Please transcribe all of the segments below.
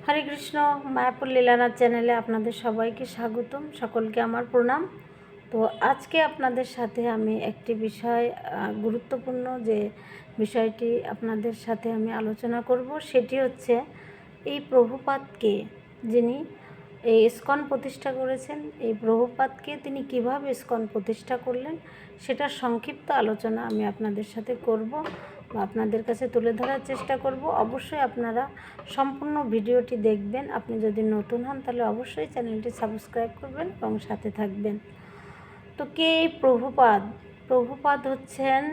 হরে কৃষ্ণ। মায়াপুর লীলানাথ চ্যানেলে আপনাদের সবাইকে স্বাগতম, সকলকে আমার প্রণাম। তো আজকে আপনাদের সাথে আমি একটি বিষয়, গুরুত্বপূর্ণ যে বিষয়টি আপনাদের সাথে আমি আলোচনা করব, সেটি হচ্ছে এই প্রভুপাদকে, যিনি এই ইস্কন প্রতিষ্ঠা করেছেন, এই প্রভুপাদকে তিনি কিভাবে ইস্কন প্রতিষ্ঠা করলেন সেটার সংক্ষিপ্ত আলোচনা আমি আপনাদের সাথে করব বা আপনাদের কাছে তুলে ধরার চেষ্টা করব। অবশ্যই আপনারা সম্পূর্ণ ভিডিওটি দেখবেন। আপনি যদি নতুন হন তাহলে অবশ্যই চ্যানেলটি সাবস্ক্রাইব করবেন এবং সাথে থাকবেন। তো কে এই প্রভুপাদ? প্রভুপাদ হচ্ছেন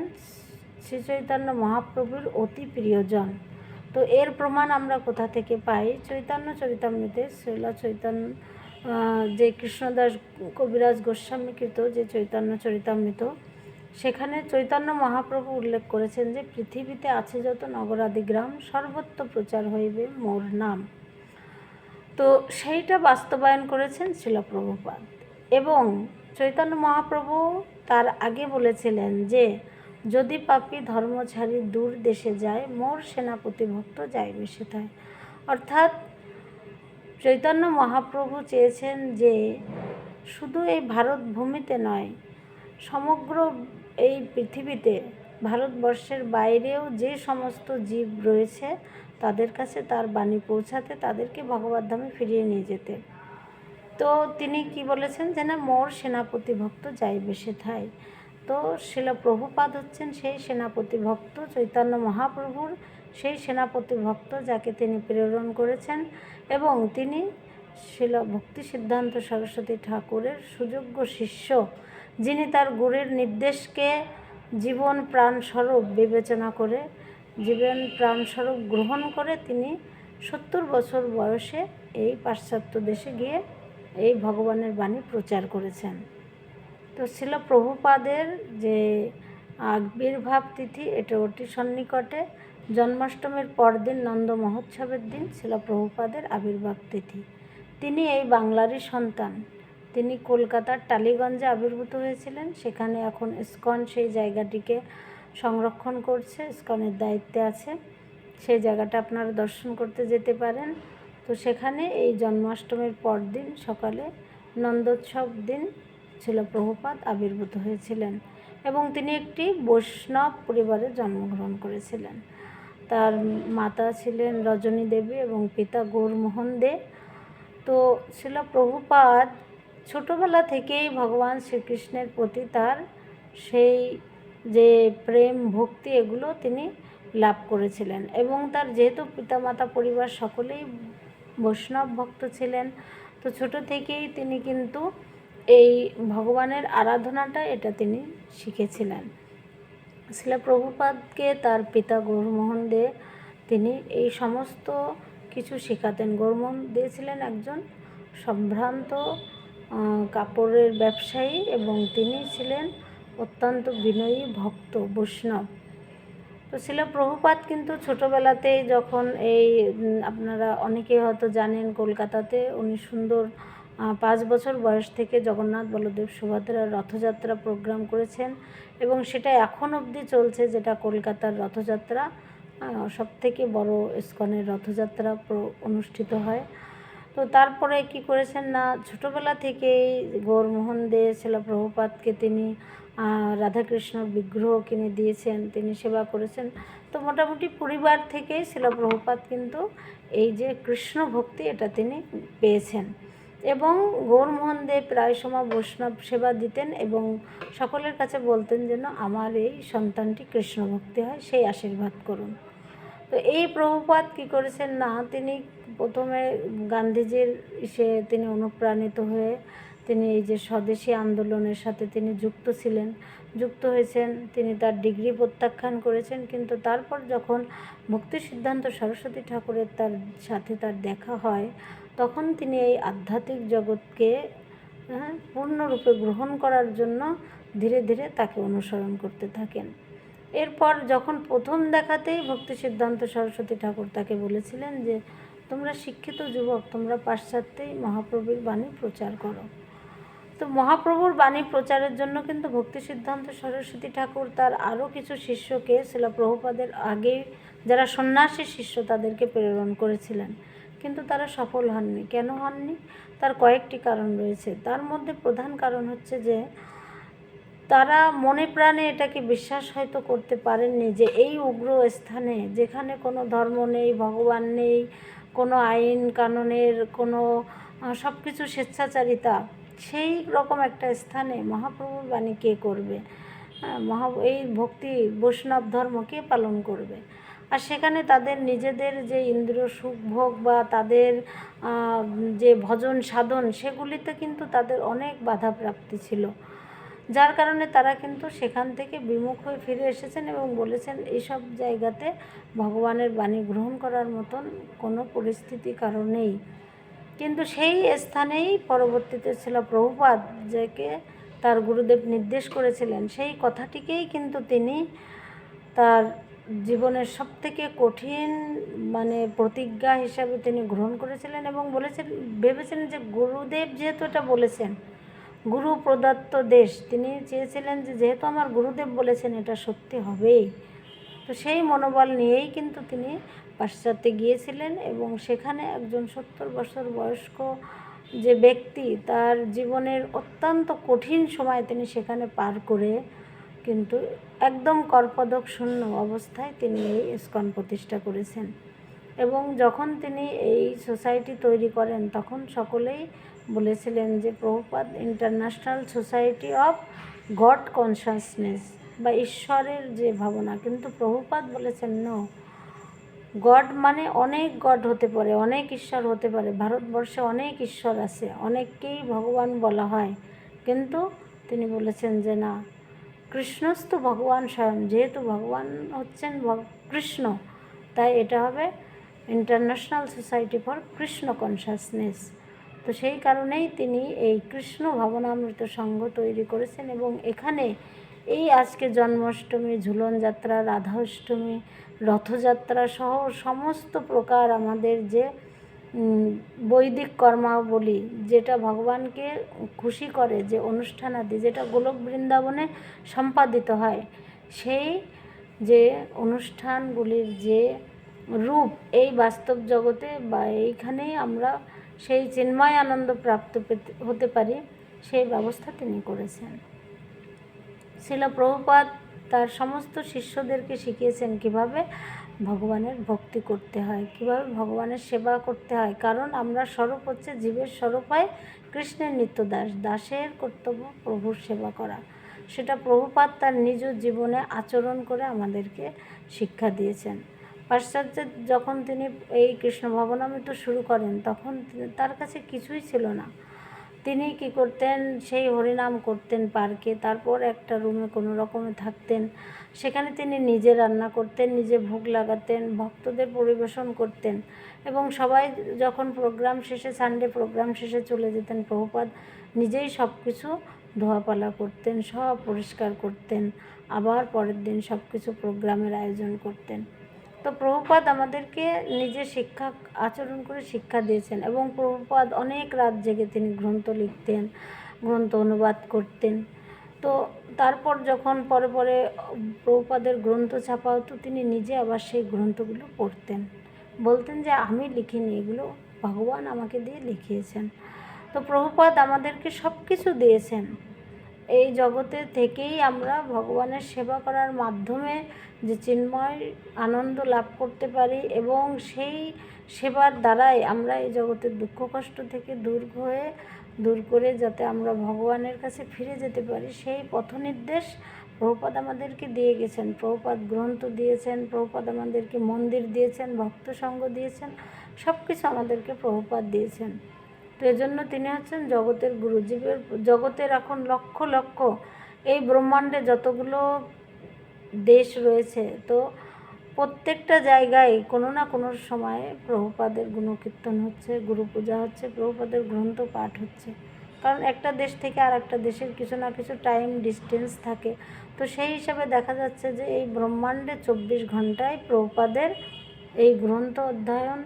শ্রী চৈতন্য মহাপ্রভুর অতি প্রিয়জন। তো এর প্রমাণ আমরা কোথা থেকে পাই? চৈতন্য চরিতামৃতে শ্রীল চৈতন্য যে কৃষ্ণদাস কবিরাজ গোস্বামীকৃত যে চৈতন্য চরিতামৃত, সেখানে চৈতন্য মহাপ্রভু উল্লেখ করেছেন যে পৃথিবীতে আছে যত নগরাদি গ্রাম, সর্বত্র প্রচার হইবে মোর নাম। তো সেইটা বাস্তবায়ন করেছেন শ্রীল প্রভুপাদ। এবং চৈতন্য মহাপ্রভু তার আগে বলেছিলেন যে যদি পাপী ধর্ম ছাড়ি দূর দেশে যায়, মোর সেনাপতি ভক্ত যাইবে সেথায়। অর্থাৎ চৈতন্য মহাপ্রভু চেয়েছেন যে শুধু এই ভারত ভূমিতে নয়, সমগ্র এই পৃথিবীতে, ভারতবর্ষের বাইরেও যে সমস্ত জীব রয়েছে তাদের কাছে তার বাণী পৌঁছাতে, তাদেরকে ভগবদ্ধামে ফিরিয়ে নিয়ে যেতে। তো তিনি কি বলেছেন যে না, মোর সেনাপতি ভক্ত যাইবে সেথায়। তো শিল প্রভুপাদ হচ্ছেন সেই সেনাপতি ভক্ত, চৈতন্য মহাপ্রভুর সেই সেনাপতি ভক্ত যাকে তিনি প্রেরণ করেছেন। এবং তিনি শিল ভক্তি সিদ্ধান্ত সরস্বতী ঠাকুরের সুযোগ্য শিষ্য, যিনি তার গুরুর নির্দেশকে জীবন প্রাণস্বরূপ বিবেচনা করে, জীবন প্রাণস্বরূপ গ্রহণ করে তিনি 70 বছর বয়সে এই পাশ্চাত্য দেশে গিয়ে এই ভগবানের বাণী প্রচার করেছেন। তো শিল প্রভুপাদের যে আবির্ভাব তিথি, এটা অতি সন্নিকটে। জন্মাষ্টমীর পরদিন নন্দ মহোৎসবের দিন শিল প্রভুপাদের আবির্ভাব তিথি। তিনি এই বাংলারই সন্তান। তিনি কলকাতার টালিগঞ্জে আবির্ভূত হয়েছিলেন। সেখানে এখন ইস্কন সেই জায়গাটিকে সংরক্ষণ করছে, ইস্কনের দায়িত্বে আছে। সেই জায়গাটা আপনারা দর্শন করতে যেতে পারেন। তো সেখানে এই জন্মাষ্টমীর পরদিন সকালে নন্দোৎসব দিন শিল প্রভুপাদ আবির্ভূত হয়েছিলেন এবং তিনি একটি বৈষ্ণব পরিবারে জন্মগ্রহণ করেছিলেন। তার মাতা ছিলেন রজনী দেবী এবং পিতা গৌরমোহন দে। তো শিল প্রভুপাদ ছোটোবেলা থেকেই ভগবান শ্রীকৃষ্ণের প্রতি তার সেই যে প্রেম ভক্তি, এগুলো তিনি লাভ করেছিলেন। এবং তার যেহেতু পিতামাতা পরিবার সকলেই বৈষ্ণব ভক্ত ছিলেন, তো ছোট থেকেই তিনি কিন্তু এই ভগবানের আরাধনাটা এটা তিনি শিখেছিলেন। শিল প্রভুপাদকে তার পিতা গৌরমোহন দে তিনি এই সমস্ত কিছু শেখাতেন। গৌরমোহন দে ছিলেন একজন সম্ভ্রান্ত কাপড়ের ব্যবসায়ী এবং তিনি ছিলেন অত্যন্ত বিনয়ী ভক্ত বৈষ্ণব। তো শিল প্রভুপাদ কিন্তু ছোটোবেলাতেই যখন এই আপনারা অনেকেই হয়তো জানেন, কলকাতাতে উনি সুন্দর 5 বছর বয়স থেকে জগন্নাথ বলদেব সুভদ্রার রথযাত্রা প্রোগ্রাম করেছেন এবং সেটা এখন অবধি চলছে, যেটা কলকাতার রথযাত্রা সবথেকে বড় ইস্কনের রথযাত্রা অনুষ্ঠিত হয়। তো তারপরে কি করেছেন না, ছোটোবেলা থেকেই গৌরমোহন দে শিল প্রভুপাদকে তিনি রাধাকৃষ্ণ বিগ্রহ কিনে দিয়েছেন, তিনি সেবা করেছেন। তো মোটামুটি পরিবার থেকেই শিল প্রভুপাদ কিন্তু এই যে কৃষ্ণ ভক্তি এটা তিনি পেয়েছেন। এবং গৌরমোহন দে প্রায় সময় বৈষ্ণব সেবা দিতেন এবং সকলের কাছে বলতেন যেন আমার এই সন্তানটি কৃষ্ণ ভক্তি হয়, সেই আশীর্বাদ করুন। তো এই প্রভুপাদ কী করেছেন না, তিনি প্রথমে গান্ধীজির তিনি অনুপ্রাণিত হয়ে তিনি এই যে স্বদেশী আন্দোলনের সাথে তিনি যুক্ত হয়েছেন। তিনি তার ডিগ্রি প্রত্যাখ্যান করেছেন, কিন্তু তারপর যখন ভক্তি সিদ্ধান্ত সরস্বতী ঠাকুরের সাথে তার দেখা হয়, তখন তিনি এই আধ্যাত্মিক জগৎকে পূর্ণরূপে গ্রহণ করার জন্য ধীরে ধীরে তাকে অনুসরণ করতে থাকেন। এরপর যখন প্রথম দেখাতেই ভক্তি সিদ্ধান্ত সরস্বতী ঠাকুর তাকে বলেছিলেন যে তোমরা শিক্ষিত যুবক, তোমরা পাশ্চাত্যেই মহাপ্রভুর বাণী প্রচার করো। তো মহাপ্রভুর বাণী প্রচারের জন্য কিন্তু ভক্তি সিদ্ধান্ত সরস্বতী ঠাকুর তার আরও কিছু শিষ্যকে শিল প্রভুপাদের আগে যারা সন্ন্যাসী শিষ্য তাদেরকে প্রেরণ করেছিলেন। কিন্তু তারা সফল হননি। কেন হননি? তার কয়েকটি কারণ রয়েছে। তার মধ্যে প্রধান কারণ হচ্ছে যে তারা মনে প্রাণে এটাকে বিশ্বাস হয়তো করতে পারেননি যে এই উগ্র স্থানে, যেখানে কোনো ধর্ম নেই, ভগবান নেই, কোনো আইন কানুনের কোনো সব কিছু স্বেচ্ছাচারিতা, সেই রকম একটা স্থানে মহাপ্রভুর বাণী কে করবে? এই ভক্তি বৈষ্ণব ধর্ম কে পালন করবে? আর সেখানে তাদের নিজেদের যে ইন্দ্রিয় সুখভোগ বা তাদের যে ভজন সাধন, সেগুলিতে কিন্তু তাদের অনেক বাধাপ্রাপ্তি ছিল, যার কারণে তারা কিন্তু সেখান থেকে বিমুখ হয়ে ফিরে এসেছেন এবং বলেছেন এইসব জায়গাতে ভগবানের বাণী গ্রহণ করার মতন কোনো পরিস্থিতি কারো নেই। কিন্তু সেই স্থানেই পরবর্তীতে ছিল প্রভুপাদ, যাকে তার গুরুদেব নির্দেশ করেছিলেন, সেই কথাটিকেই কিন্তু তিনি তার জীবনের সবথেকে কঠিন প্রতিজ্ঞা হিসাবে তিনি গ্রহণ করেছিলেন এবং ভেবেছিলেন যে গুরুদেব যেহেতু এটা বলেছেন, গুরু প্রদত্ত দেশ, তিনি চেয়েছিলেন যে যেহেতু আমার গুরুদেব বলেছেন এটা সত্যি হবেই। তো সেই মনোবল নিয়েই কিন্তু তিনি পাশ্চাত্যে গিয়েছিলেন এবং সেখানে একজন 70 বছর বয়স্ক যে ব্যক্তি, তার জীবনের অত্যন্ত কঠিন সময় তিনি সেখানে পার করে কিন্তু একদম করপদক শূন্য অবস্থায় তিনি এই ইস্কন প্রতিষ্ঠা করেছেন। এবং যখন তিনি এই সোসাইটি তৈরি করেন তখন সকলেই বলেছিলেন যে Prabhupada international society of god consciousness, বা ঈশ্বরের যে ভাবনা। কিন্তু প্রভুপাদ বলেছেন নো, গড মানে অনেক গড হতে পারে, অনেক ঈশ্বর হতে পারে, ভারতবর্ষে অনেক ঈশ্বর আছে, অনেককেই ভগবান বলা হয়, কিন্তু তিনি বলেছেন যে না, কৃষ্ণস্তু ভগবান স্বয়ং, যেহেতু ভগবান হচ্ছেন কৃষ্ণ, তাই এটা হবে international society for Krishna consciousness. তো সেই কারণেই তিনি এই কৃষ্ণ ভাবনামৃত সংঘ তৈরি করেছেন এবং এখানে এই আজকে জন্মাষ্টমী, ঝুলন যাত্রা, রাধাষ্টমী, রথযাত্রা সহ সমস্ত প্রকার আমাদের যে বৈদিক কর্মাবলী, যেটা ভগবানকে খুশি করে, যে অনুষ্ঠানাদি যেটা গোলক বৃন্দাবনে সম্পাদিত হয়, সেই যে অনুষ্ঠানগুলির যে রূপ এই বাস্তব জগতে বা এইখানেই আমরা সেই চিন্ময় আনন্দ প্রাপ্ত হতে পারি, সেই ব্যবস্থা তিনি করেছেন। শিল প্রভুপাদ তার সমস্ত শিষ্যদেরকে শিখিয়েছেন কিভাবে ভগবানের ভক্তি করতে হয়, কিভাবে ভগবানের সেবা করতে হয়। কারণ আমরা স্বরূপ হচ্ছে, জীবের স্বরূপ হয় কৃষ্ণের নিত্যদাস, দাসের কর্তব্য প্রভুর সেবা করা। সেটা প্রভুপাদ তার নিজ জীবনে আচরণ করে আমাদেরকে শিক্ষা দিয়েছেন। পাশ্চাত্যে যখন তিনি এই কৃষ্ণ ভাবনামৃত শুরু করেন তখন তার কাছে কিছুই ছিল না। তিনি কি করতেন, সেই হরিনাম করতেন পার্কে, তারপর একটা রুমে কোনো রকমে থাকতেন, সেখানে তিনি নিজে রান্না করতেন, নিজে ভোগ লাগাতেন, ভক্তদের পরিবেশন করতেন এবং সবাই যখন প্রোগ্রাম শেষে, সানডে প্রোগ্রাম শেষে চলে যেতেন, প্রভুপাদ নিজেই সব কিছু ধোয়াপালা করতেন, সব পরিষ্কার করতেন, আবার পরের দিন সব কিছু প্রোগ্রামের আয়োজন করতেন। তো প্রভুপাদ আমাদেরকে নিজে শিক্ষা আচরণ করে শিক্ষা দিয়েছেন এবং প্রভুপাদ অনেক রাত জেগে তিনি গ্রন্থ লিখতেন, গ্রন্থ অনুবাদ করতেন। তো তারপর যখন পরে পরে প্রভুপাদের গ্রন্থ ছাপা হতো, তিনি নিজে আবার সেই গ্রন্থগুলো পড়তেন, বলতেন যে আমি লিখিনি, এগুলো ভগবান আমাকে দিয়ে লিখিয়েছেন। তো প্রভুপাদ আমাদেরকে সব কিছু দিয়েছেন। এই জগতে থেকেই আমরা ভগবানের সেবা করার মাধ্যমে যে চিন্ময় আনন্দ লাভ করতে পারি এবং সেই সেবার দ্বারাই আমরা এই জগতের দুঃখ কষ্ট থেকে দূর করে যাতে আমরা ভগবানের কাছে ফিরে যেতে পারি, সেই পথনির্দেশ প্রভুপাদ আমাদেরকে দিয়ে গেছেন। প্রভুপাদ গ্রন্থ দিয়েছেন, প্রভুপাদ আমাদেরকে মন্দির দিয়েছেন, ভক্ত সঙ্গ দিয়েছেন, সব কিছু আমাদেরকে প্রভুপাদ দিয়েছেন। তো এজন্য তিনি হচ্ছেন জগতের গুরু। জগতের এখন লক্ষ লক্ষ এই ব্রহ্মাণ্ডে যতগুলো দেশ রয়েছে, তো প্রত্যেকটা জায়গায় কোনো না কোনো সময়ে প্রভুপাদের গুণকীর্তন হচ্ছে, গুরু পূজা হচ্ছে, প্রভুপাদের গ্রন্থ পাঠ হচ্ছে। কারণ একটা দেশ থেকে আর একটা দেশের কিছু না কিছু টাইম ডিস্টেন্স থাকে। তো সেই হিসাবে দেখা যাচ্ছে যে এই ব্রহ্মাণ্ডে 24 ঘন্টায় প্রভুপাদের এই গ্রন্থ অধ্যয়ন,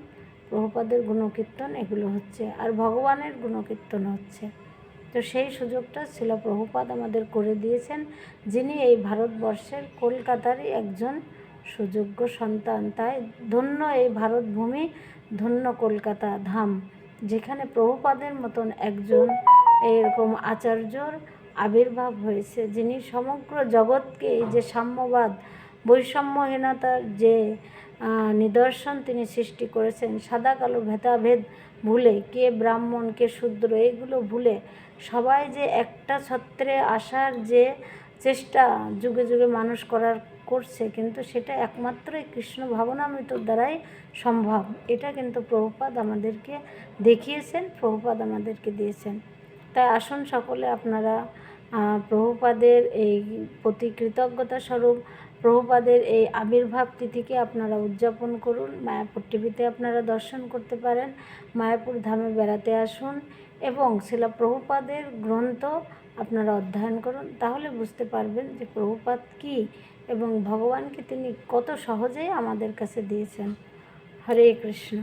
প্রভুপাদের গুণকীর্তন এগুলো হচ্ছে, আর ভগবানের গুণকীর্তন হচ্ছে। তো সেই সুযোগটা ছিল প্রভুপাদ আমাদের করে দিয়েছেন, যিনি এই ভারতবর্ষের কলকাতারই একজন সুযোগ্য সন্তান। তাই ধন্য এই ভারতভূমি, ধন্য কলকাতা ধাম, যেখানে প্রভুপাদের মতন একজন এরকম আচার্যর আবির্ভাব হয়েছে, যিনি সমগ্র জগৎকে এই যে সাম্যবাদ, বৈষম্যহীনতার যে নিদর্শন তিনি সৃষ্টি করেছেন, সাদা কালো ভেদাভেদ ভুলে, কে ব্রাহ্মণ কে শূদ্র এগুলো ভুলে সবাই যে একটা ছত্রে আসার যে চেষ্টা যুগে যুগে মানুষ করছে, কিন্তু সেটা একমাত্র কৃষ্ণ ভাবনামৃতর দ্বারাই সম্ভব। এটা কিন্তু প্রভুপাদ আমাদেরকে দেখিয়েছেন, প্রভুপাদ আমাদেরকে দিয়েছেন। তাই আসুন সকলে আপনারা প্রভুপাদের এই প্রতি কৃতজ্ঞতা স্বরূপ প্রভুপাদের এই আবির্ভাব তিথিকে আপনারা উদযাপন করুন। মায়াপুর টিভিতে আপনারা দর্শন করতে পারেন, মায়াপুর ধামে বেড়াতে আসুন এবং শিলা প্রভুপাদের গ্রন্থ আপনারা অধ্যয়ন করুন। তাহলে বুঝতে পারবেন যে প্রভুপাদ কী এবং ভগবানকে তিনি কত সহজেই আমাদের কাছে দিয়েছেন। হরে কৃষ্ণ।